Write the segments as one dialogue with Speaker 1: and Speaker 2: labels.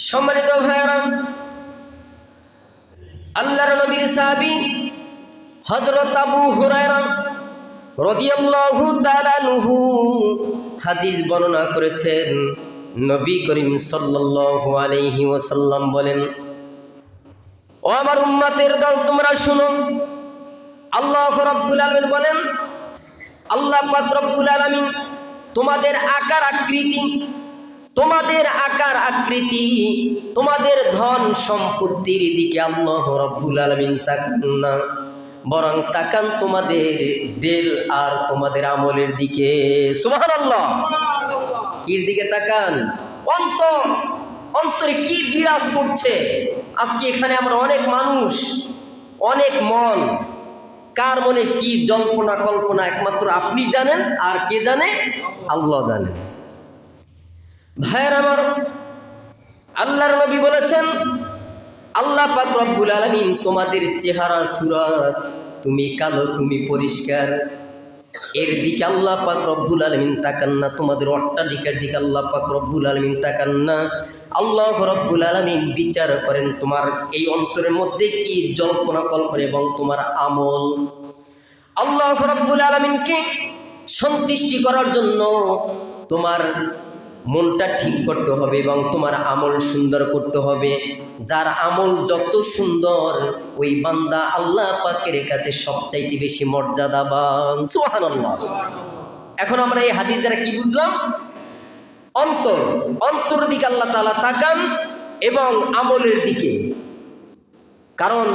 Speaker 1: সম্মানিত ভাইরা, আল্লাহর নবীর সাহাবী হযরত আবু হুরায়রা রাদিয়াল্লাহু তাআলা আনহু হাদিস বর্ণনা করেছেন। নবী করিম সাল্লাল্লাহু আলাইহি ওয়াসাল্লাম বলেন, ও আমার উম্মতের দল, তোমরা শুনো, আল্লাহ রাব্বুল আলামিন বলেন, আল্লাহ পাক রব্বুল আলামিন তোমাদের আকার আকৃতি, তোমাদের ধন সম্পত্তির দিকে আল্লাহ রাব্বুল আলামিন তাকান না, বরং তাকান তোমাদের দিল আর তোমাদের আমলের দিকে। সুবহানাল্লাহ। কির দিকে তাকান? অন্তরে কি বিরাজ করছে। আজকে এখানে আমরা অনেক মানুষ, অনেক মন, কার মনে কি জল্পনা কল্পনা একমাত্র আপনি জানেন, আর কে জানে? আল্লাহ জানেন। ভাইয়ের আমার, আল্লাহর নবী বলেছেন, আল্লাহ পাক রব্বুল আলামিন তোমাদের চেহারা সুরাত, তুমি কালো তুমি পরিষ্কার, এর দিকে আল্লাহ পাক রব্বুল আলামিন তাকান না। তোমাদের অট্টালিকার দিকে আল্লাহ পাক রব্বুল আলামিন তাকান না। আল্লাহ রব্বুল আলামিন বিচার করেন তোমার এই অন্তরের মধ্যে কি জল্পনা কল্পনা এবং তোমার আমল। আল্লাহ রব্বুল আলামিনকে সন্তুষ্টি করার জন্য তোমার মনটা ঠিক করতে হবে এবং তোমার আমল সুন্দর করতে হবে। যার আমল যত সুন্দর, ওই বান্দা আল্লাহ পাকের কাছে সবচাইতে বেশি মর্যাদাবান। সুবহানাল্লাহ। এখন আমরা এই হাদিস দ্বারা কি বুঝলাম? অন্তর দিকে আল্লাহ তাআলা তাকান এবং আমলের দিকে। কারণ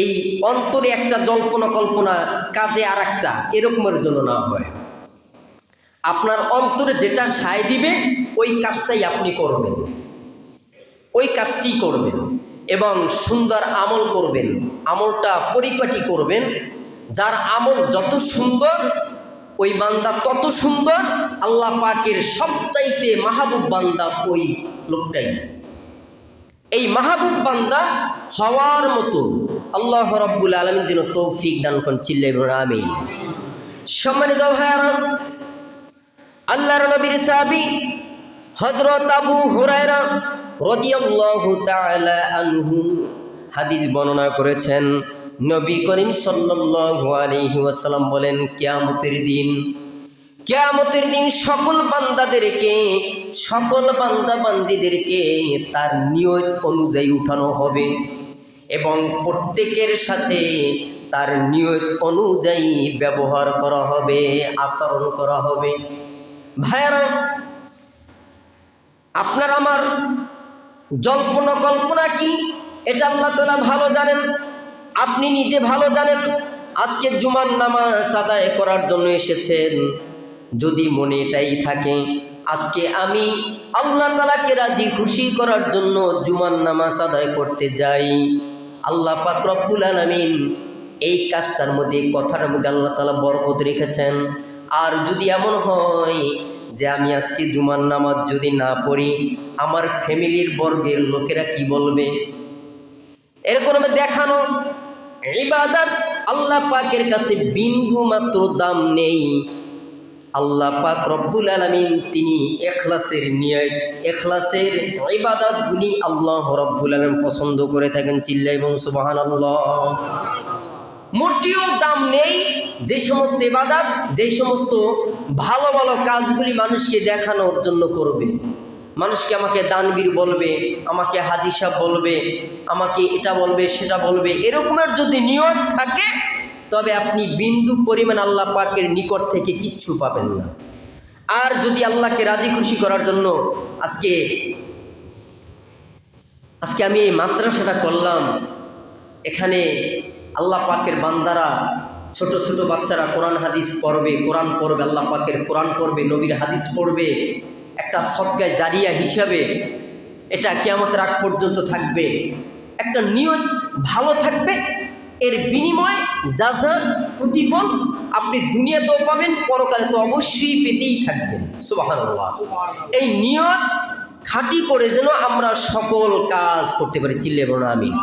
Speaker 1: এই অন্তরে একটা জল্পনা কল্পনা, কাজে আর একটা, এরকমের জন্য না হয়। আপনার অন্তরে যেটা সায় দিবে ওই কাজটাই আপনি করবেন, ওই কাজটিই করবেন এবং সুন্দর আমল করবেন, আমলটা পরিপাটি করবেন। যার আমল যত সুন্দর, ওই বান্দা তত সুন্দর। আল্লাহ পাকের সবচাইতে মাহবুব বান্দা ওই লোকটাই। এই মাহবুব বান্দা হওয়ার মতো আল্লাহ রাব্বুল আলামিন যেন তৌফিক দান করেন। চিল্লাই বলুন আমিন। সম্মানিত ভাইরা, আল্লাহর নবীর সাহাবী হযরত আবু হুরায়রা রাদিয়াল্লাহু তাআলা আনহু হাদিস বর্ণনা করেছেন। নবী করিম সাল্লাল্লাহু আলাইহি ওয়াসাল্লাম বলেন, কিয়ামতের দিন সকল বান্দা বান্দীদেরকে তার নিয়ত অনুযায়ী উঠানো হবে এবং প্রত্যেকের সাথে তার নিয়ত অনুযায়ী ব্যবহার করা হবে, আচরণ করা হবে। ভাইয়ারা, আপনার আমার জল্পনা কল্পনা কি, এটা আল্লাহ তাআলা ভালো জানেন, আপনি নিজে ভালো জানেন। আজকে জুমার নামাজ আদায় করার জন্য এসেছেন, যদি মনে এটাই থাকে আজকে আমি আল্লাহ তাআলাকে রাজি খুশি করার জন্য জুমার নামাজ আদায় করতে যাই, আল্লাহ পাক রব্বুল আলামিন এই কাজটার মধ্যে, কথার মধ্যে আল্লাহ তাআলা বরকত রেখেছেন। আর যদি এমন হয় যে আমি আজকে জুমার নামাজ যদি না পড়ি, আমার ফ্যামিলির বর্গের লোকেরা কি বলবে, এরকম দেখানো ইবাদত আল্লাহ পাকের কাছে বিন্দু মাত্র দাম নেই। আল্লাহ পাক রব্বুল আলামিন তিনি ইখলাসের ইবাদতগুলি আল্লাহ রব্বুল আলামিন পছন্দ করে থাকেন। চিল্লাই এবং সুবহানাল্লাহ। মোটেও দাম নেই যে সমস্ত ইবাদত, যে সমস্ত ভালো ভালো কাজগুলি মানুষকে দেখানোর জন্য করবে। মানুষকে আমাকে দানবীর বলবে, আমাকে হাজী সাহেব বলবে, আমাকে এটা বলবে সেটা বলবে, এরকমের যদি নিয়ত থাকে তবে আপনি বিন্দু পরিমাণ আল্লাহ পাকের নিকট থেকে কিচ্ছু পাবেন না। আর যদি আল্লাহকে রাজি খুশি করার জন্য আজকে আমি এই মাদ্রাসাটা করলাম, এখানে আল্লাহ পাকের বান্দারা, ছোট ছোট বাচ্চারা কোরআন হাদিস পড়বে, আল্লাহ পাকের কোরআন পড়বে, নবীর হাদিস পড়বে, একটা সদকায়ে জারিয়া হিসাবে এটা কিয়ামতের আগ পর্যন্ত থাকবে। একটা নিয়ত ভালো থাকবে, এর বিনিময় জাযা, প্রতিফল আপনি দুনিয়াতেও পাবেন, পরকালে তো অবশ্যই পেতেই থাকবেন। সুবহানাল্লাহ। এই নিয়ত খাঁটি করে যেন আমরা সকল কাজ করতে পারি। চিল্লাইয়ে বলুন আমিন।